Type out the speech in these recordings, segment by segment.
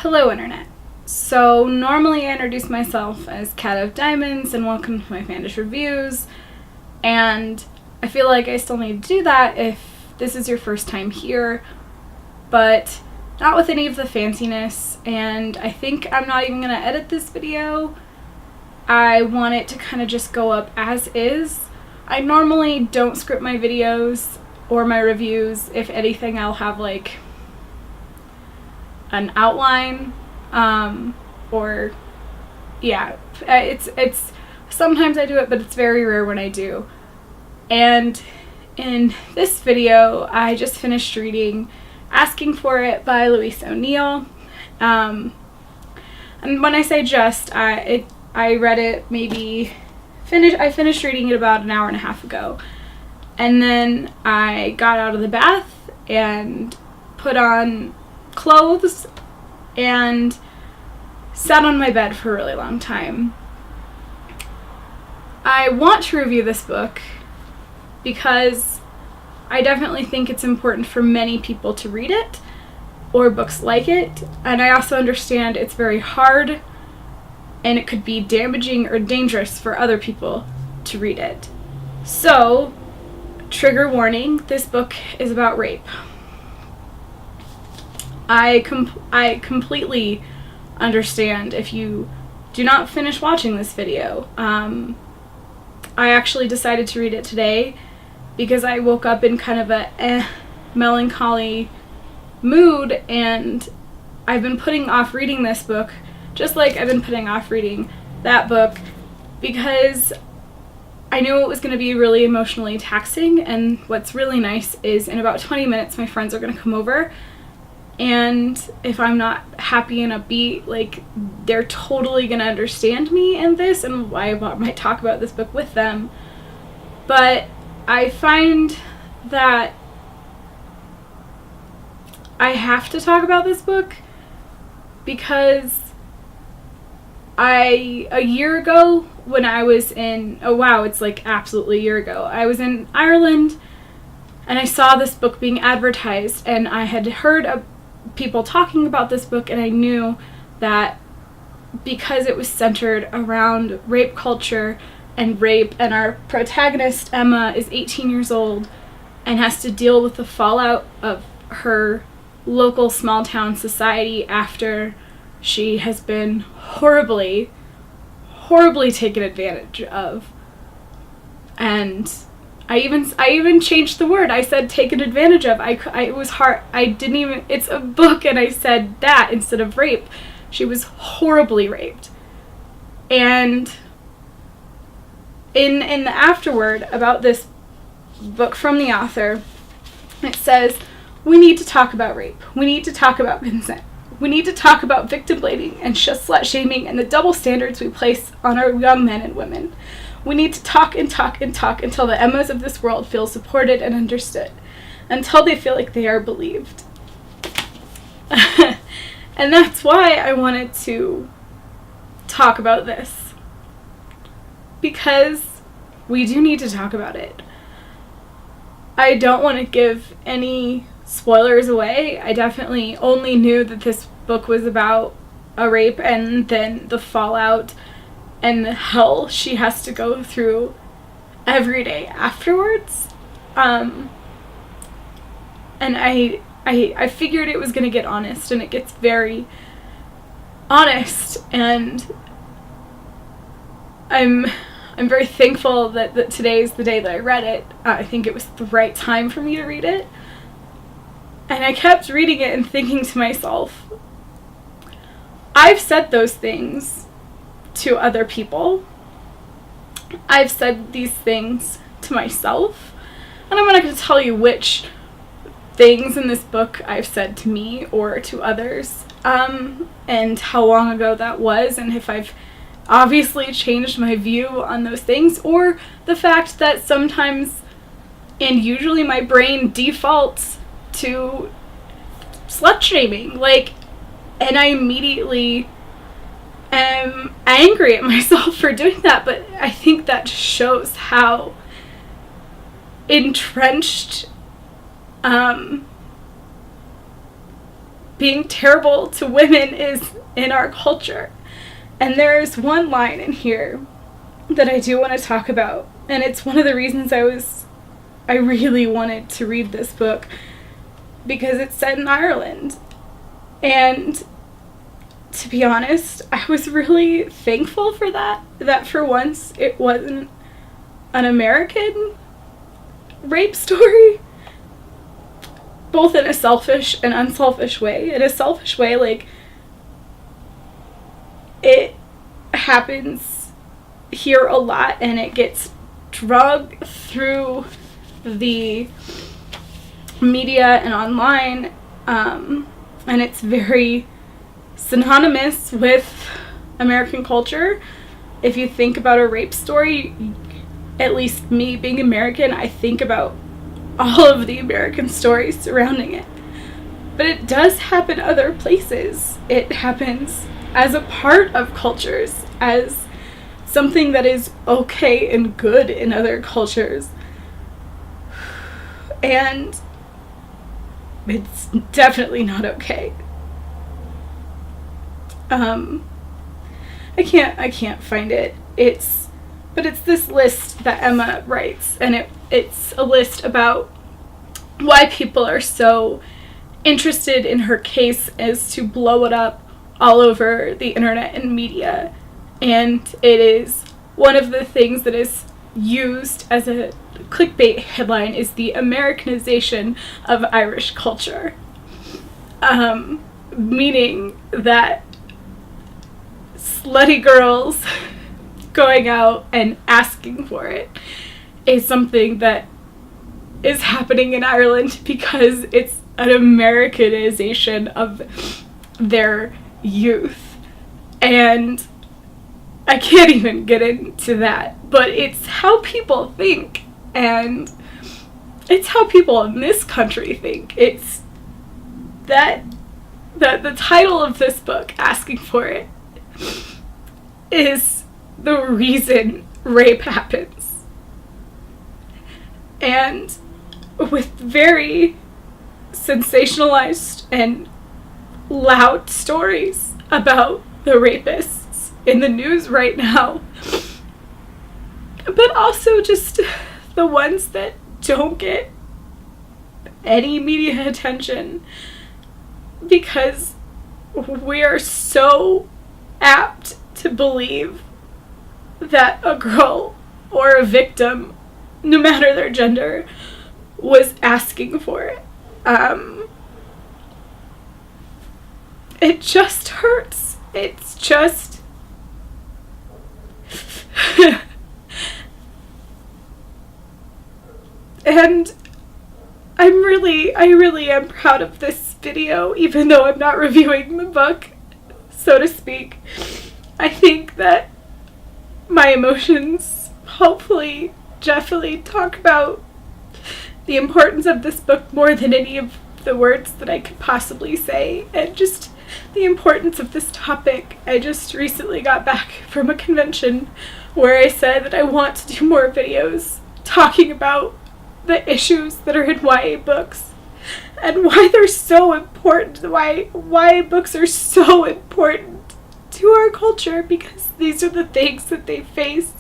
Hello Internet. So normally I introduce myself as Cat of Diamonds and welcome to my FannishReviews, and I feel like I still need to do that if this is your first time here, but not with any of the fanciness, and I think I'm not even going to edit this video. I want it to kind of just go up as is. I normally don't script my videos or my reviews. If anything, I'll have like an outline, or yeah, it's sometimes I do it, but it's very rare when I do. And in this video, I just finished reading Asking for It by Louise. And when I say just, I read it I finished reading it about an hour and a half ago. And then I got out of the bath and put on clothes and sat on my bed for a really long time. I want to review this book because I definitely think it's important for many people to read it, or books like it, and I also understand it's very hard and it could be damaging or dangerous for other people to read it. So, trigger warning, this book is about rape. I completely understand if you do not finish watching this video. I actually decided to read it today because I woke up in kind of a melancholy mood, and I've been putting off reading this book just like I've been putting off reading that book because I knew it was going to be really emotionally taxing. And what's really nice is in about 20 minutes my friends are going to come over, and if I'm not happy and upbeat, like, they're totally going to understand me in this and why I might talk about this book with them. But I find that I have to talk about this book because a year ago when I was in, oh wow, it's like absolutely a year ago, I was in Ireland and I saw this book being advertised, and I had heard people talking about this book, and I knew that because it was centered around rape culture and rape, and our protagonist Emma is 18 years old and has to deal with the fallout of her local small town society after she has been horribly taken advantage of. And I even changed the word. I said taken advantage of. It was hard. I didn't even, it's a book, and I said that instead of rape. She was horribly raped. And in the afterword about this book from the author, it says, we need to talk about rape. We need to talk about consent. We need to talk about victim blaming and slut shaming and the double standards we place on our young men and women. We need to talk and talk and talk until the Emmas of this world feel supported and understood, until they feel like they are believed. And that's why I wanted to talk about this, because we do need to talk about it. I don't want to give any spoilers away. I definitely only knew that this book was about a rape and then the fallout and the hell she has to go through every day afterwards. And I figured it was going to get honest, and it gets very honest, and I'm very thankful that today is the day that I read it. I think it was the right time for me to read it. And I kept reading it and thinking to myself, I've said those things to other people. I've said these things to myself. And I'm not going to tell you which things in this book I've said to me or to others, and how long ago that was, and if I've obviously changed my view on those things, or the fact that sometimes, and usually, my brain defaults to slut shaming, and I immediately am angry at myself for doing that. But I think that shows how entrenched being terrible to women is in our culture. And there's one line in here that I do want to talk about, and it's one of the reasons I really wanted to read this book, because it's set in Ireland. And to be honest, I was really thankful for that for once it wasn't an American rape story, both in a selfish and unselfish way. In a selfish way, like, it happens here a lot, and it gets dragged through the media and online, and it's very synonymous with American culture. If you think about a rape story, at least me being American, I think about all of the American stories surrounding it. But it does happen other places. It happens as a part of cultures, as something that is okay and good in other cultures. And it's definitely not okay. I can't find it. It's this list that Emma writes, and it's a list about why people are so interested in her case as to blow it up all over the internet and media. And it is one of the things that is used as a clickbait headline is the Americanization of Irish culture. Meaning that slutty girls going out and asking for it is something that is happening in Ireland because it's an Americanization of their youth. And I can't even get into that, but it's how people think, and it's how people in this country think. It's that the title of this book, Asking for It, is the reason rape happens. And with very sensationalized and loud stories about the rapists in the news right now, but also just the ones that don't get any media attention, because we are so apt to believe that a girl or a victim, no matter their gender, was asking for it. It just hurts. It's just and I really am proud of this video, even though I'm not reviewing the book, so to speak. I think that my emotions hopefully definitely talk about the importance of this book more than any of the words that I could possibly say, and just the importance of this topic. I just recently got back from a convention where I said that I want to do more videos talking about the issues that are in YA books and why they're so important, why YA books are so important to our culture, because these are the things that they face.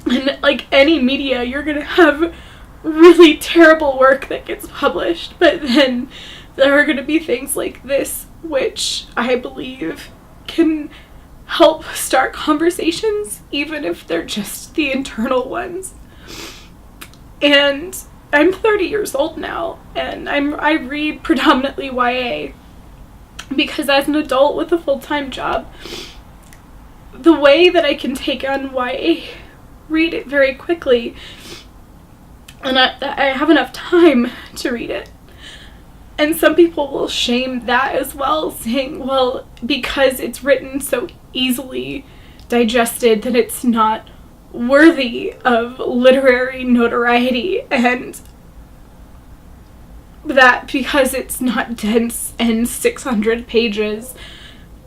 And like any media, you're gonna have really terrible work that gets published, but then there are gonna be things like this, which I believe can help start conversations, even if they're just the internal ones. And I'm 30 years old now, and I read predominantly YA because as an adult with a full-time job, the way that I can take on YA, read it very quickly, and I have enough time to read it. And some people will shame that as well, saying, well, because it's written so easily digested that it's not worthy of literary notoriety, and that because it's not dense and 600 pages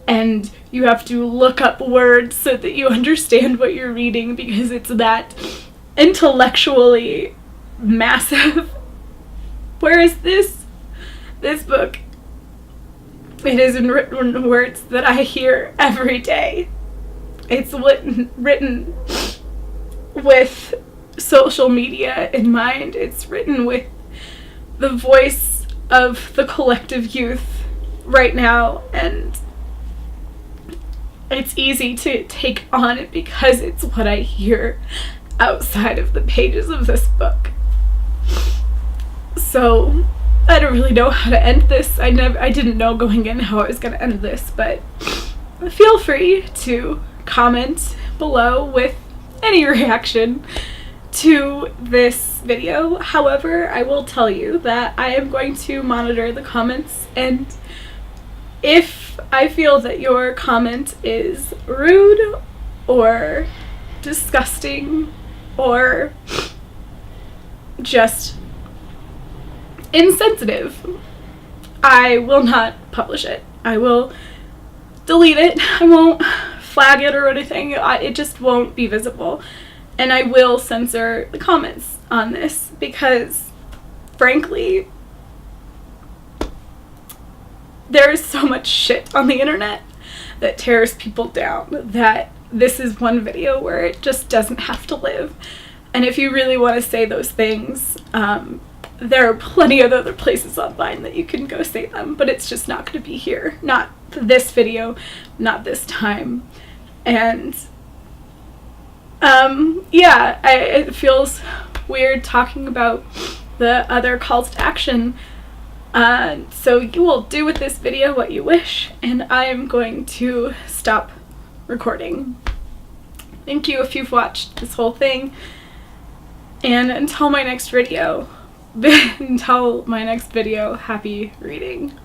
and you have to look up words so that you understand what you're reading because it's that intellectually massive. Whereas this book It is in written words that I hear every day. It's written with social media in mind. It's written with the voice of the collective youth right now, and it's easy to take on it because it's what I hear outside of the pages of this book. So I don't really know how to end this. I didn't know going in how I was going to end this, but feel free to comment below with any reaction to this video. However, I will tell you that I am going to monitor the comments, and if I feel that your comment is rude or disgusting or just insensitive, I will not publish it. I will delete it. I won't flag it or anything. It just won't be visible. And I will censor the comments on this because, frankly, there is so much shit on the internet that tears people down that this is one video where it just doesn't have to live. And if you really want to say those things, there are plenty of other places online that you can go say them, but it's just not going to be here. Not this video, not this time. And yeah, it feels weird talking about the other calls to action. So you will do with this video what you wish, and I am going to stop recording. Thank you if you've watched this whole thing, and until my next video, happy reading.